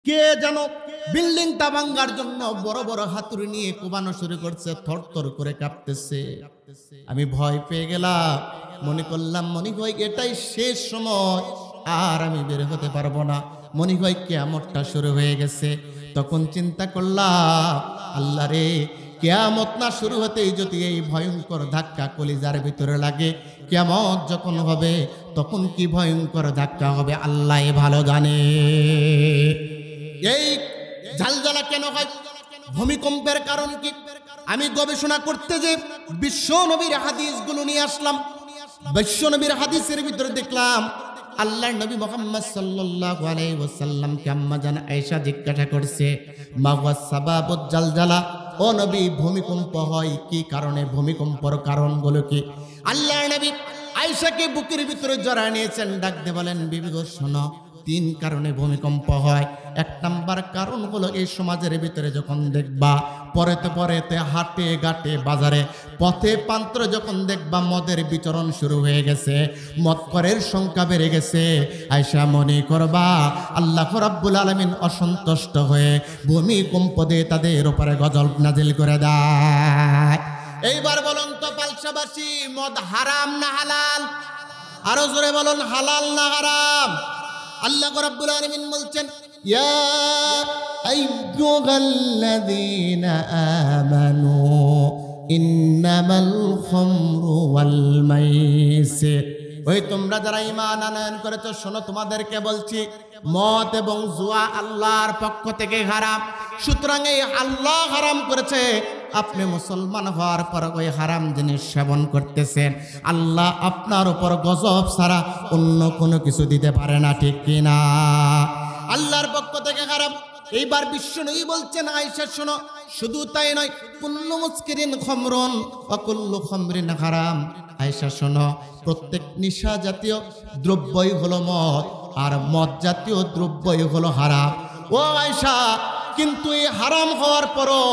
কে যেন বিল্ডিংটা ভাঙার জন্য বড় বড় হাতুড়ি নিয়ে কোবানো শুরু করছে, থরথর করে কাঁপতেছে। আমি ভয় পেয়ে গেলাম, মনে করলাম মনে হয় এটাই শেষ সময়, আর আমি বের হতে পারবো না, মনে হয় কিয়ামতটা শুরু হয়ে গেছে। তখন চিন্তা করলাম, আল্লাহ রে, কিয়ামত না শুরু হতেই যদি এই ভয়ঙ্কর ধাক্কা কলিজার ভিতরে লাগে, কিয়ামত যখন হবে তখন কি ভয়ঙ্কর ধাক্কা হবে আল্লাহ ভালো জানে। এই ঝালঝালা কেন হয়, ভূমিকম্পের কারণ কি? আমি গবেষণা করতে যে বিশ্ব নবীর হাদিসগুলো নিয়ে আসলাম। বিশ্ব নবীর হাদিসের ভিতরে দেখলাম আল্লাহর নবী মুহাম্মদ সাল্লাল্লাহু আলাইহি ওয়াসাল্লামকে আম্মা জান আয়েশা জিজ্ঞাসা করছে, মা ওয়া সাবাবুজ জালজালা, ও নবী, ভূমিকম্প হয় কি কারণে? ভূমিকম্পের কারণগুলো কি? আল্লাহর নবী আয়েশাকে বুকের ভিতরে জড়ায় নিয়েছেন, ডাক দিয়ে বলেন, বিবি গো শোনো, 3 কারণে ভূমিকম্প হয়। 1 নাম্বার কারণ হলো, এই সমাজের ভিতরে যখন দেখবা পরেতে পরেতে হাটে ঘাটে বাজারে পথে প্রান্তরে যখন দেখবা মদের বিচরণ শুরু হয়ে গেছে, মদখোরের সংখ্যা বেড়ে গেছে, আয়েশা মনে করবা আল্লাহ রাব্বুল আলামিন অসন্তুষ্ট হয়ে ভূমিকম্প দিয়ে তাদের উপরে গজব নাজিল করে দেয়। এইবার বলুন তো পালসাবাসী, মদ হারাম না হালাল? আরো জোরে বলুন, হালাল না হারাম? আল্লাহ রাব্বুল আলামিন বলছেন, ইয়া আইয়ুহাল্লাযীনা আমানু ইন্নামাল খামরু ওয়াল মাইসির, ওই তোমরা যারা ঈমান আনয়ন করেছো, শোনো তোমাদেরকে বলছি, মদ এবং জুয়া আল্লাহর পক্ষ থেকে হারাম। সুতরাং এই আল্লাহ হারাম করেছে, আপনি মুসলমান হওয়ার পর ওই হারাম জিনিস সেবন করতেছেন, আল্লাহ আপনার উপর গজব ছাড়া অন্য কোনো কিছু দিতে পারে না, ঠিক কিনা? আল্লাহর পক্ষ থেকে হারাম। এইবার বিশ্বনবী বলছেন, আয়েশা শোনো, শুধু তাই নয়, কুল্লু মুসকিরিন খামরুন ওয়া কুল্লু খামরিন হারাম। আয়েশা শোনো, প্রত্যেক নিশা জাতীয় দ্রব্যই হলো মদ, আর মদ জাতীয় দ্রব্যই হলো হারাম। ও আয়েশা, কিন্তু এই হারাম হওয়ার পরও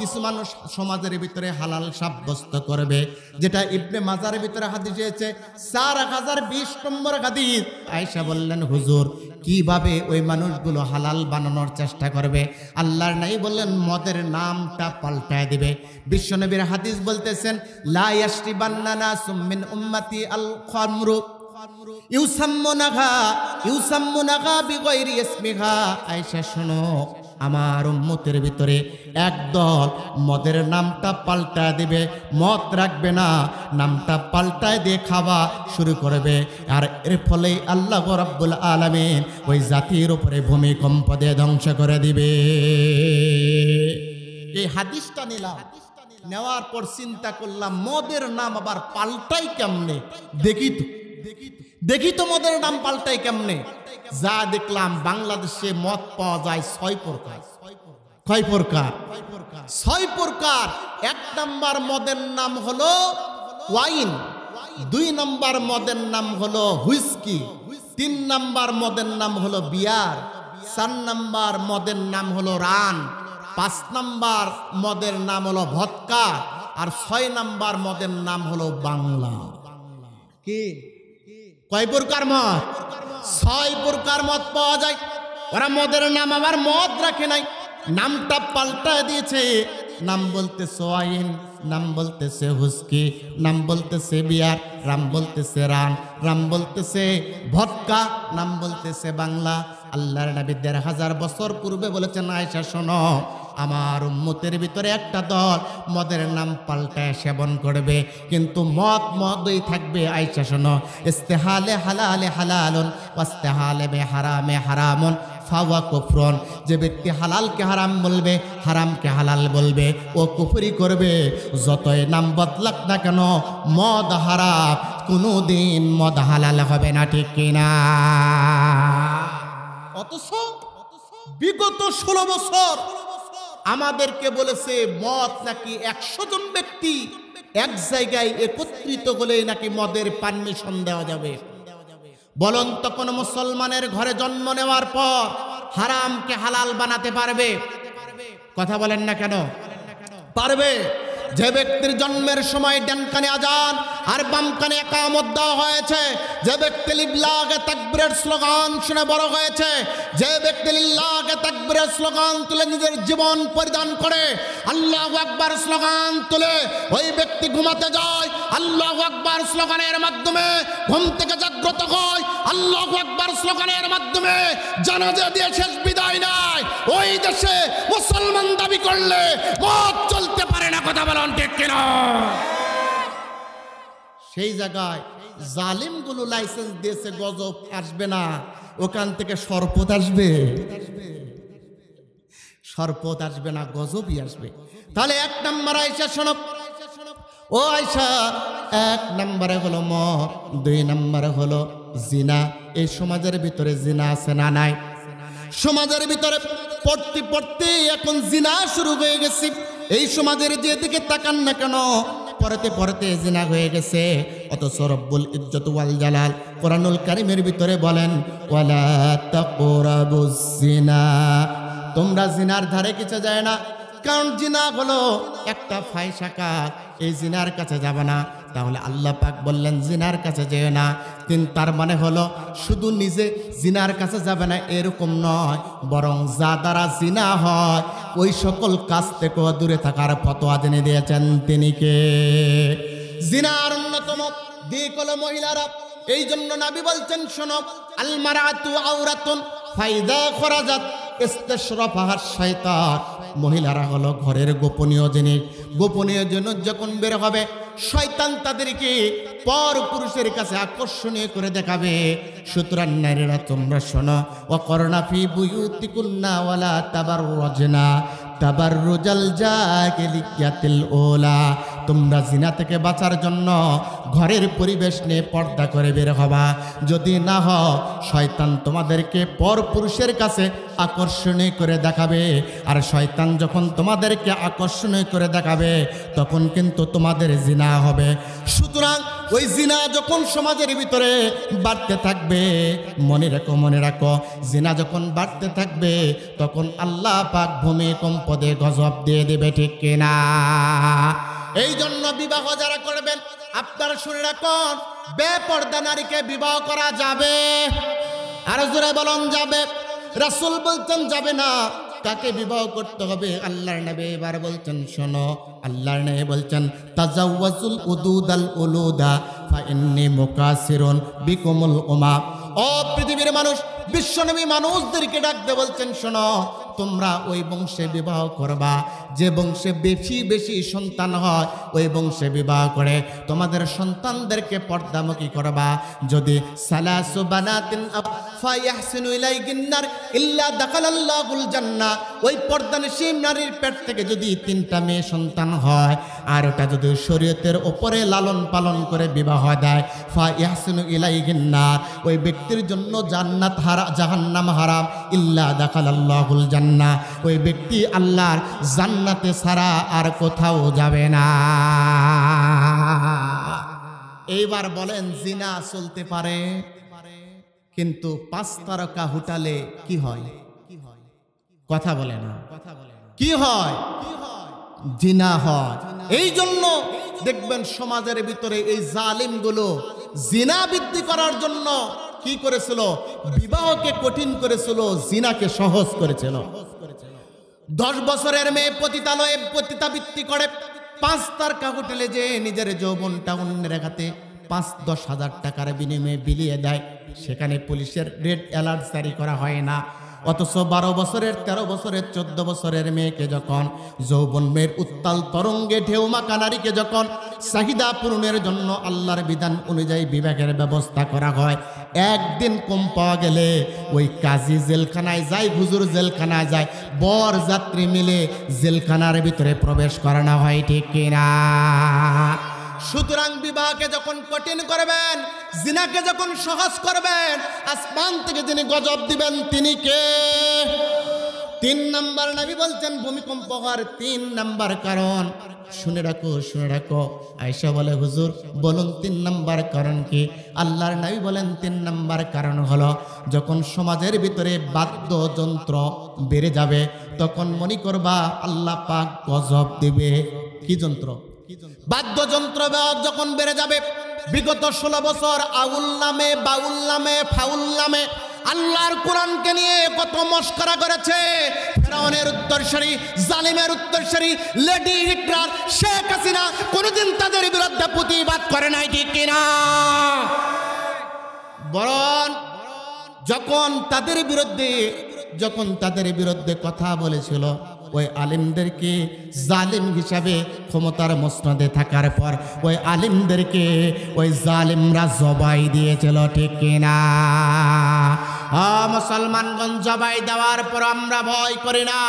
কিছু মানুষ সমাজের ভিতরে হালাল সাব্যস্ত করবে, যেটা ইবনে মাজারের ভিতরে হাদিস এসেছে 4020 নম্বর হাদিস। আয়েশা বললেন, হুজুর, কিভাবে ওই মানুষগুলো হালাল বানানোর চেষ্টা করবে? আল্লাহর নাই বললেন, মদের নামটা পাল্টায় দিবে। বিশ্বনবীর হাদিস বলতেছেন, লা ইয়াশরিবান্না নাসুম মিন উম্মতি আল খামরু ইউসাম্মুনাহা বিগাইরি ইসমিহা। আয়েশা শোনো, আমার উম্মতের ভিতরে একদল মদের নামটা পাল্টায় দিবে, মদ রাখবে না, নামটা পাল্টায় দিয়ে খাওয়া শুরু করবে, আর এর ফলে আল্লাহ রাব্বুল আলামিন ওই জাতির উপরে ভূমিকম্প দিয়ে ধ্বংস করে দিবে। এই হাদিসটা নিলাম, নেওয়ার পর চিন্তা করলাম, মদের নাম আবার পাল্টাই কেমনে? দেখি তো মদের নাম পাল্টাই কেমনে। যা দেখলাম, বাংলাদেশে মদ পাওয়া যায় 6 প্রকার। কয় প্রকার? 6 প্রকার। 1 নাম্বার মদের নাম হলো ওয়াইন, 2 নাম্বার মদের নাম হলো হুইস্কি, 3 নাম্বার মদের নাম হলো বিয়ার, 4 নাম্বার মদের নাম হলো রান, 5 নাম্বার মদের নাম হলো ভদকা, আর 6 নাম্বার মদের নাম হলো বাংলা। কি? কয় প্রকার মদ? 6 প্রকার মদ পাওয়া যায়। ওরা মদের নাম আবার মদ রাখে নাই, নামটা পাল্টায় দিয়েছে। নাম বলতেছে ওয়াইন, নাম বলতেছে হুস্কি, নাম বলতেছে বিয়ার, নাম বলতেছে রাম বলতেছে ভদকা, নাম বলতেছে বাংলা। আল্লাহর নবী 1500 বছর পূর্বে বলেছেন, আয়েশা শোনো, আমার উম্মতের ভিতরে একটা দল মদের নাম পাল্টায় সেবন করবে, কিন্তু মদই থাকবে। আয়েশা শোনো, ইস্তেহালে হালালে হালালুন ওয়াস্তেহালে বেহারামে হারামুন ফাওয়া কুফরুন। যে ব্যক্তি হালালকে হারাম বলবে, হারামকে হালাল বলবে, ও কুফরি করবে। যতই নাম বদলাক না কেন, মদ হারাম, কোনোদিন মদ হালাল হবে না, ঠিক কিনা? অথচ বিগত 16 বছর আমাদেরকে বলেছে, মদ নাকি 100 জন ব্যক্তি এক জায়গায় একত্রিত হলে নাকি মদের পারমিশন দেওয়া যাবে। বলুন তো, কোন মুসলমানের ঘরে জন্ম নেওয়ার পর হারামকে হালাল বানাতে পারবে? কথা বলেন না কেন? পারবে? যে ব্যক্তির জন্মের সময় ডান কানে আজান আর বাম কানে ইকামত দেওয়া হয়েছে, যে ব্যক্তি লিল্লাহে তাকবীরের স্লোগান শুনে বড় হয়েছে, যে ব্যক্তি লিল্লাহে তাকবীরের স্লোগান তুলে নিজের জীবন পরিধান করে আল্লাহু আকবার স্লোগান তুলে ওই ব্যক্তি ঘুমাতে যায়, আল্লাহু আকবার স্লোগানের মাধ্যমে ঘুম থেকে জাগ্রত হয়, আল্লাহু আকবার স্লোগানের মাধ্যমে জানাজা দিয়ে শেষ বিদায় নেয়। ওই দেশে মুসলমান দাবি করলে মত চলতে পারে না, কথা বলুন ঠিক কিনা? সেই জায়গায় জালিমগুলো লাইসেন্স দিয়েছে গজব আসবে না, ওখান থেকে সরপত আসবে, সরপত আসবে না, গজবই আসবে। তাহলে এক নম্বর আয়েশা শোনো, ও আয়েশা, এক নম্বরে হলো মদ, দুই নম্বরে হলো জিনা। এই সমাজের ভিতরে জিনা আছে না নাই? সমাজের ভিতরে পড়তে পড়তে এখন জিনা শুরু হয়ে গেছে। এই সমাজের যেদিকে তাকান না কেন পড়তে পড়তে জিনা হয়ে গেছে। অথচ রব্বুল ইজ্জত ওয়াল জালাল কোরআনুল কারীমের ভিতরে বলেন ওয়ালা তাকরাবুজ জিনা, তোমরা জিনার ধারে কিছু যায় না, কারণ জিনা হলো একটা ফাহিশা কাজ, এই জিনার কাছে যাবে না। তাহলে আল্লাহ পাক বললেন জিনার কাছে যেও না। তার মানে হলো শুধু নিজে জিনার কাছে যাবে না এরকম নয়, বরং যা দ্বারা জিনা হয় ওই সকল কাজ থেকেও দূরে থাকার ফতোয়া জেনে দিয়েছেন তিনি কে? জিনার অন্যতম দিক হলো মহিলারা। এই জন্য নবী বলছেন শোনো, আল মারাতু আওরাতুন ফাইদা খরাজাত ইস্তাশরাফাহা শাইতান, মহিলারা হলো ঘরের গোপনীয় জিনিস, গোপনীয় জিনিস যখন বের হবে শয়তান তাদেরকে পর পুরুষের কাছে আকর্ষণীয় করে দেখাবে। সুতরাং নারীরা তোমরা শোনো, ওয়াকরনা ফি বুয়ুতিকুন্না ওয়ালা তাবাররুজনা তাবাররুজাল জাহিলিয়াতিল উলা, তোমরা জিনা থেকে বাঁচার জন্য ঘরের পরিবেশ নিয়ে পর্দা করে বের হবা। যদি না হও শয়তান তোমাদেরকে পর পুরুষের কাছে আকর্ষণীয় করে দেখাবে, আর শয়তান যখন তোমাদেরকে আকর্ষণীয় করে দেখাবে তখন কিন্তু তোমাদের জিনা হবে। সুতরাং ওই জিনা যখন সমাজের ভিতরে বাড়তে থাকবে, মনে রাখো জিনা যখন বাড়তে থাকবে তখন আল্লাহ পাক ভূমিকম্প দিয়ে গজব দিয়ে দেবে, ঠিক কিনা? এই জন্য বিবাহ যারা করবেন আপনারা শুনে রাখুন, বেপর্দা নারীকে বিবাহ করা যাবে? আর জোরে বলুন যাবে? রাসূল বলতেন যাবে না। কাকে বিবাহ করতে হবে? আল্লাহর নবী এবার বলছেন শোনো, আল্লাহর নবী বলছেন তাজাওয়াজুল উদুদাল উলুদা ফা ইন্নী মুকাসিরুন বিকুমুল উমা। ও পৃথিবীর মানুষ, বিশ্বনবী মানুষদেরকে ডাকতে বলছেন শোনো, তোমরা ওই বংশে বিবাহ করবা যে বংশে বেশি বেশি সন্তান হয়, ওই বংশে বিবাহ করে তোমাদের সন্তানদেরকে পর্দামুখী করবা। যদি সালাসু বানাতিন ফায়াহসিনু ইলাইহিন্নার ইল্লা দাখালাল্লাহুল জান্নাহ, ওই পর্দানিশী নারীর পেট থেকে যদি 3টা মেয়ে সন্তান হয় আর ওটা যদি শরীয়তের উপরে লালন পালন করে বিবাহ দেয়, ফায়াহসিনু ইলাইহিন্নার, ওই ব্যক্তির জন্য জান্নাত জাহান্নাম হারাম, ইল্লা দাখালাল্লাহুল জান্নাহ, ওই ব্যক্তি আল্লাহর জান্নাতে ছাড়া আর কোথাও যাবে না। এইবার বলেন জিনা চলতে পারে, কিন্তু 5 তারকা হোটেলে কি হয়? কথা বলে না, কি হয়? জিনা হয়। এই জন্য দেখবেন সমাজের ভিতরে এই জালিমগুলো জিনা বৃদ্ধি করার জন্য কি করেছিল? বিবাহকে কঠিন করেছিল, জিনাকে সহজ করেছিল। 10 বছরের মেয়ে পতিতালয়ে পতিতাবৃত্তি করে 5 তারকা হোটেলে যে নিজের যৌবনটা অন্যের হাতে 5-10 হাজার টাকার বিনিময়ে বিলিয়ে দেয়, সেখানে পুলিশের রেড অ্যালার্ট জারি করা হয় না। অথচ 12 বছরের 13 বছরের 14 বছরের মেয়েকে যখন যৌবন মেয়ের উত্তাল তরঙ্গে ঢেউ মাখা নারীকে যখন চাহিদা পূরণের জন্য আল্লাহর বিধান অনুযায়ী বিভাগের ব্যবস্থা করা হয়, একদিন কম পাওয়া গেলে ওই কাজী জেলখানায় যায়, হুজুর জেলখানায় যায়, বর যাত্রী মিলে জেলখানার ভিতরে প্রবেশ করানো হয়, ঠিক কিনা? সুতরাং বিবাহকে যখন কঠিন করবেন, জিনাকে যখন সহজ করবেন, আসমান থেকে যিনি গজব দিবেন তিনি কে? 3 নাম্বার নবী বলছেন ভূমিকম্প হওয়ার 3 নাম্বার কারণ। শুনে রাখো। আয়েশা বলে হুজুর বলুন 3 নাম্বার কারণ কি? আল্লাহর নবী বলেন 3 নাম্বার কারণ হলো যখন সমাজের ভিতরে বাদ্যযন্ত্র বেড়ে যাবে তখন মনে করবা আল্লাহ পাক গজব দিবে। কি যন্ত্র? বাদ্যযন্ত্র যখন বেড়ে যাবে, বিগত 16 বছর আউল নামে, বাউল নামে, ফাউল নামে আল্লাহর কোরআনকে নিয়ে কত মস্করা করেছে। ফেরাউনের উত্তরসূরি, জালিমের উত্তরসূরি লেডি হিটলার, শেখ হাসিনা কোনদিন তাদের বিরুদ্ধে প্রতিবাদ করে নাই, ঠিক কিনা? বরং যখন তাদের বিরুদ্ধে কথা বলেছিল, ওই আলিমদেরকে জালিম হিসাবে ক্ষমতার মসনদে থাকার পর ওই আলিমদেরকে ওই জালিমরা জবাই দিয়েছিল, ঠিক কিনা? মুসলমানগণ, জবাই দেওয়ার পর আমরা ভয় করি না।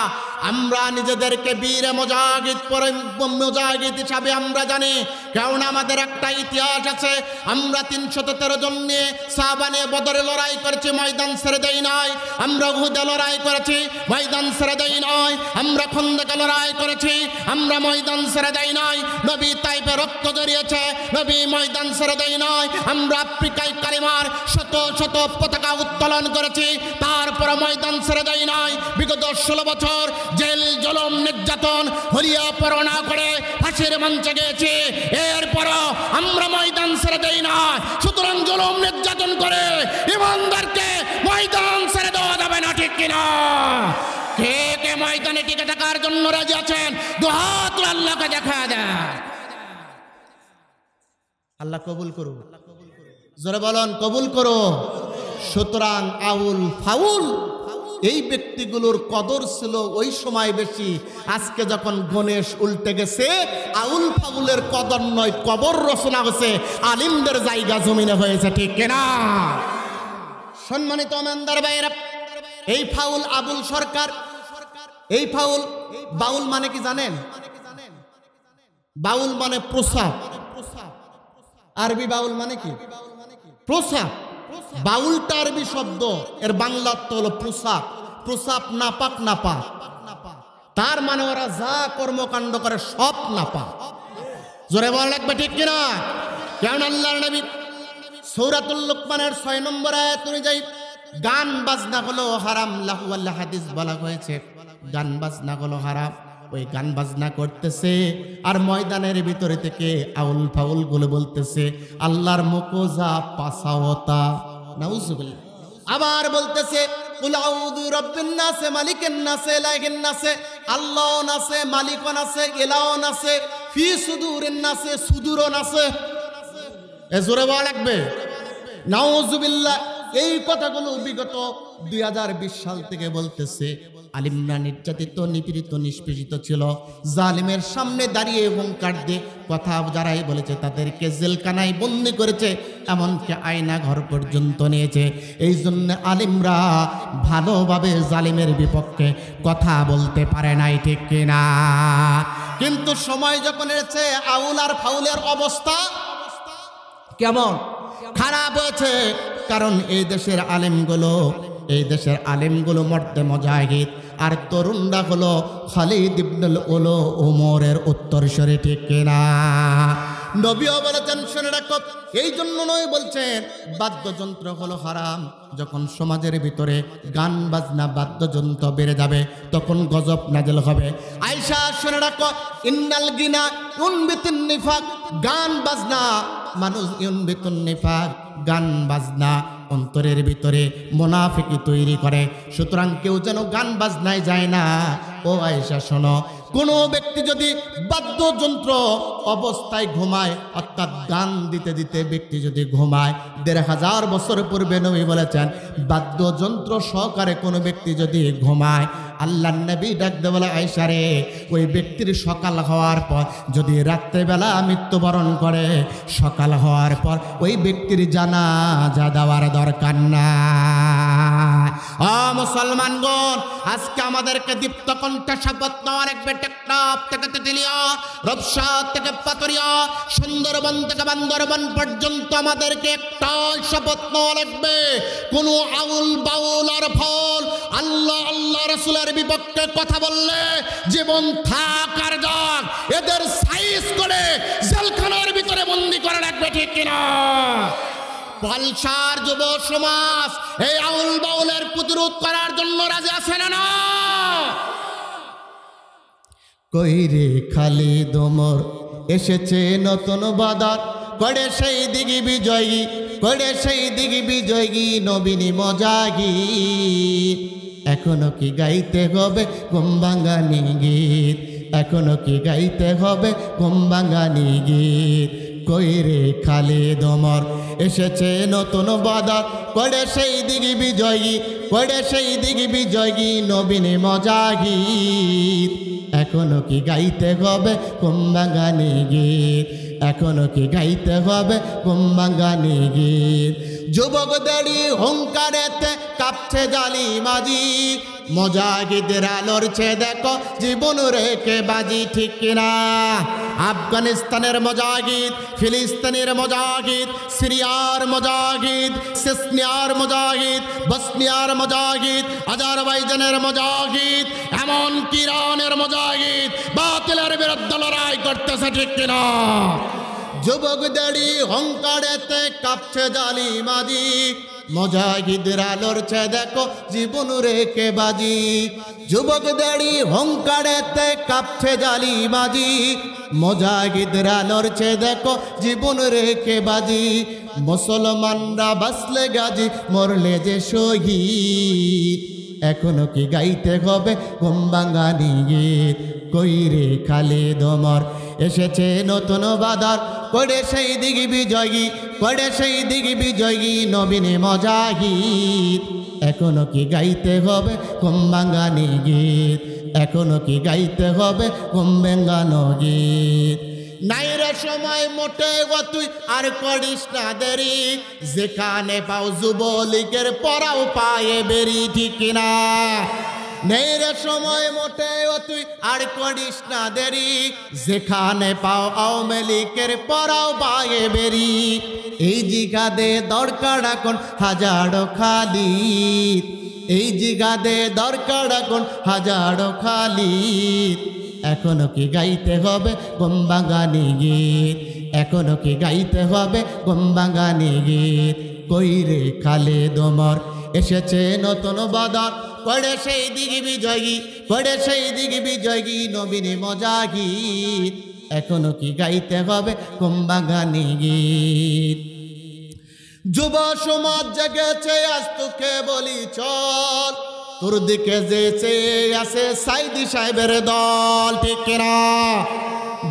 আমরা নিজেদেরকে বীর মুজাহিদ হিসাবে আমরা জানি, কারণ আমাদের একটা ইতিহাস আছে। আমরা 313 জন নিয়ে সাহাবানে বদরে লড়াই করেছি, ময়দান ছেড়ে দেই নাই। আমরা উহুদে লড়াই করেছি, ময়দান ছেড়ে দেই নাই। আমরা খন্দকে লড়াই করেছি, আমরা ময়দান ছেড়ে দেই নাই। নবী তাইফে রক্ত জড়িয়েছে, নবী ময়দান ছেড়ে দেই নাই। আমরা আফ্রিকায় কালিমার শত শত পতাকা উত্তোলন করেছি, তারপর ময়দান ছেড়ে দেই নাই। বিগত 16 বছর জেল, জুলুম, নির্যাতন, হরিয়া পরোনা করে ফাঁসির মঞ্চে গিয়েছি, এরপরও আমরা ময়দান ছেড়ে দেই না। সুতরাং জুলুম নির্যাতন করে ইমানদারকে ময়দান ছেড়ে দেওয়া যাবে না, ঠিক কিনা? কে কে ময়দানে টিকে থাকার জন্য রাজি আছেন? দুহাত আল্লাহকে দেখা দেয়। আল্লাহ কবুল করুন, জোরে বলুন কবুল করো। সুতরাং আউল ফাউল এই ব্যক্তিগুলোর কদর ছিল ওই সময় বেশি। আজকে যখন গণেশ উল্টে গেছে, আউল ফাউলের কদর নয়, কবর রচনা হয়েছে, আলিমদের জায়গা জমিনে হয়েছে, ঠিক কিনা? সম্মানিত মেন্দার ভাইয়েরা, এই ফাউল আবুল সরকার, এই ফাউল, বাউল মানে কি জানেন? বাউল মানে প্রসাব। আরবি বাউল মানে কি? প্রসাব। বাউলটা আরবি শব্দ, এর বাংলা অর্থ হলো প্রসাব। প্রসাব নাপাক, নাপাক, তার মানে ওরা যা কর্মকাণ্ড করে সব নাপাক। জোরে বলা লাগবে, ঠিক কিনা? কেন আল্লাহর নবী সূরাতুল লুকমানের 6 নম্বর আয়াত অনুযায়ী গান বাজনা হলো হারাম। লাহু ওয়াল হাদিস বলা হয়েছে, গান বাজনা হলো হারাম। ওই গান বাজনা করতেছে আর ময়দানের ভিতরে থেকে আউল ফাউল গুলো বলতেছে আল্লাহর মুকোজা পাসাওতা, নাউজুবিল্লাহ। আবার বলতেছে কুল আউযু রাব্বিন নাস মালিকিন নাস ইলাহিন নাস, আল্লাহ নাসে, মালিক নাসে, ইলাহ নাসে, ফি সুদুরিন নাসে, সুদুরও নাসে। এ জোরে বলা লাগবে, নাউজুবিল্লাহ। এই কথাগুলো বিগত 2020 সাল থেকে বলতেছে। আলিমরা নির্যাতিত, নিপীড়িত, নিষ্পেষিত ছিল। জালিমের সামনে দাঁড়িয়ে হুঙ্কার দিয়ে কথা যারাই বলেছে তাদেরকে জেলখানায় বন্দি করেছে, এমনকি আয়না ঘর পর্যন্ত নিয়েছে। এই জন্য আলিমরা ভালোভাবে জালিমের বিপক্ষে কথা বলতে পারে নাই, ঠিক কিনা? কিন্তু সময় যখন এসেছে, আউল আর ফাউলের অবস্থা কেমন খারাপ হয়েছে। কারণ এই দেশের আলেমগুলো মর্দে মুজাহিদ, আর তরুণরা হলো খালিদ ইবনুল ওমরের উত্তরসূরি, ঠিক কিনা? নবীও বলেছেন, শুনে রাখো। এই জন্য নয় বলছেন বাদ্যযন্ত্র হলো হারাম। যখন সমাজের ভিতরে গান বাজনা, বাদ্যযন্ত্র বেড়ে যাবে, তখন গজব নাজিল হবে। আয়েশা, শুনে রাখো, ইন্নাল গিনা ইউনবিতুন নিফাক, গান বাজনা মানুষ, ইউনবিতুন নিফাক, গান বাজনা অন্তরের ভিতরে মুনাফিকি তৈরি করে। সুতরাং কেউ যেন গান বাজনায় যায় না। ও আয়েশা শোনো, কোনো ব্যক্তি যদি বাদ্যযন্ত্র অবস্থায় ঘুমায়, অর্থাৎ গান দিতে দিতে ব্যক্তি যদি ঘুমায়, 1500 বছর পূর্বে নবী বলেছেন, বাদ্যযন্ত্র সহকারে কোনো ব্যক্তি যদি ঘুমায়, আল্লাহর নবী ডাকতে বলে, আয়েশা রে, ওই ব্যক্তির সকাল হওয়ার পর যদি রাত্রেবেলা মৃত্যুবরণ করে, সকাল হওয়ার পর ওই ব্যক্তির জানাজা দেওয়ার দরকার না। মুসলমানগণ, আজকে আমাদেরকে দীপ্ত কণ্ঠে শপথ নেওয়ার এক টেকনাফ থেকে তেতুলিয়া, রূপসা থেকে পাতুরিয়া, সুন্দরবন থেকে বান্দরবন পর্যন্ত আমাদেরকে একটা শপথ নেওয়া লাগবে। কোন আউল বাউল আর ফল আল্লাহ আল্লাহ রাসূলের বিপক্ষে কথা বললে জীবন থাক আর যাক, এদের সাইজ করে জেলখানার ভিতরে বন্দী করে রাখবে, ঠিক কিনা? পালসার যুব সমাজ এই আউল বাউলের প্রতিরোধ করার জন্য রাজি আছে না? কইরে খালিদ ওমর এসেছে নতুন বাদার করে সেই দিগি বিজয়ী করে সেই দিগি বিজয়ী নবীনী মজাগি এখনো কি গাইতে হবে ঘুম ভাঙানি গীত এখনো কি গাইতে হবে ঘুম ভাঙানি গীত কইরে খালিদ ওমর এসেছে নতুন বাদার করে সেই দিগি বিজয়ী করে সেই দিগি বিজয়ী নবীনী মজাগি এখনো কি গাইতে হবে ঘুম ভাঙানি গীত এখনো কি গাইতে হবে ঘুম ভাঙানি গীত যুবকদেরই হুঙ্কারেতে কাঁপছে জালি মাঝি মুজাহিদরা লড়ছে দেখো জীবন রেখে বাজি ঠিক কিনা আফগানিস্তানের মুজাহিদ ফিলিস্তিনের মুজাহিদ সিরিয়ার মুজাহিদ চেচনিয়ার মুজাহিদ বসনিয়ার মুজাহিদ আজারবাইজানের মুজাহিদ এমনকি ইরানের মুজাহিদ বাতিলের বিরুদ্ধে লড়াই করতেছে ঠিক কিনা যুবকদেরই হুঙ্কারেতে কাঁপছে জালি মাঝি মুজাহিদরা লড়ছে দেখো জীবন রেখে বাজি যুবকদেরই হুঙ্কারেতে কাঁপছে জালি মাঝি মুজাহিদরা লড়ছে দেখো জীবন রেখে বাজি মুসলমানরা বাঁচলে গাজী মরলে যে শহীদ এখনো কি গাইতে হবে ঘুম ভাঙানি গীত কইরে খালিদ ওমর এসেছে নতুন বাদার করে সেই দিগি বিজয়ী করে সেই দিগি বিজয়ী নবীনী মুজাহিদ এখনো কি গাইতে হবে ঘুম ভাঙানি গীত এখনো কি গাইতে হবে ঘুম ভাঙানো গীত নাই রে সময় মোটে তুই আর করিস না দেরি যেখানে পাও যুবলীগের পরাও পায়ে বেরি ঠিক না নেই রে সময় মোটে তুই আর করিস না দেরি যেখানে পাও আওয়ামী লীগের পরাও পায়ে বেরি এই জিগাদে দরকার এখন হাজারো খালিদ এই জিগাদে দরকার এখন হাজারো খালিদ এখনো কি গাইতে হবে ঘুম ভাঙানি গীত এখনো কি গাইতে হবে ঘুম ভাঙানি গীত কইরে খালিদ ওমর এসেছে নতুন বাদার করে সেই দিগি বিজয়ী করে সেই দিগি বিজয়ী নবীনী মুজাহিদ এখনো কি গাইতে হবে ঘুম ভাঙানি গীত যুব সমাজ জেগেছে আজ তোকে বলি চল তোর দিকে যে চেয়ে আছে সাইদি সাহেবের দল ঠিক না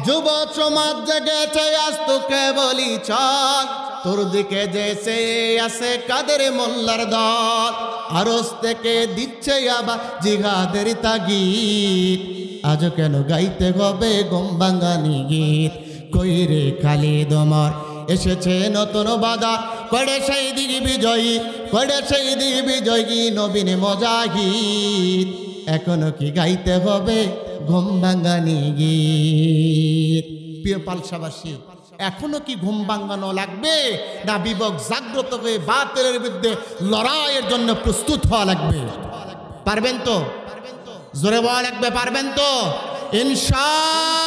যুব সমাজ জেগেছে আজ তোকে বলি চল তোর দিকে যে চেয়ে আছে কাদের মোল্লার দল আরস থেকে দিচ্ছে আবার জিহাদের তাগিদ আজও কেন গাইতে হবে ঘুম ভাঙানি গীত কইরে খালিদ ওমর এসেছে নতুন বাদার করে সেই দিগি বিজয়ী করে সেই দিগি বিজয়ী নবীনী মুজাহিদ এখনো কি গাইতে হবে ঘুম ভাঙানি গীত প্রিয় পালসাবাসী এখনো কি ঘুম ভাঙানো লাগবে না বিবেক জাগ্রত হয়ে বাতিলের বিরুদ্ধে লড়াইয়ের জন্য প্রস্তুত হওয়া লাগবে পারবেন তো জোরে বলা লাগবে পারবেন তো ইনশাআল্লাহ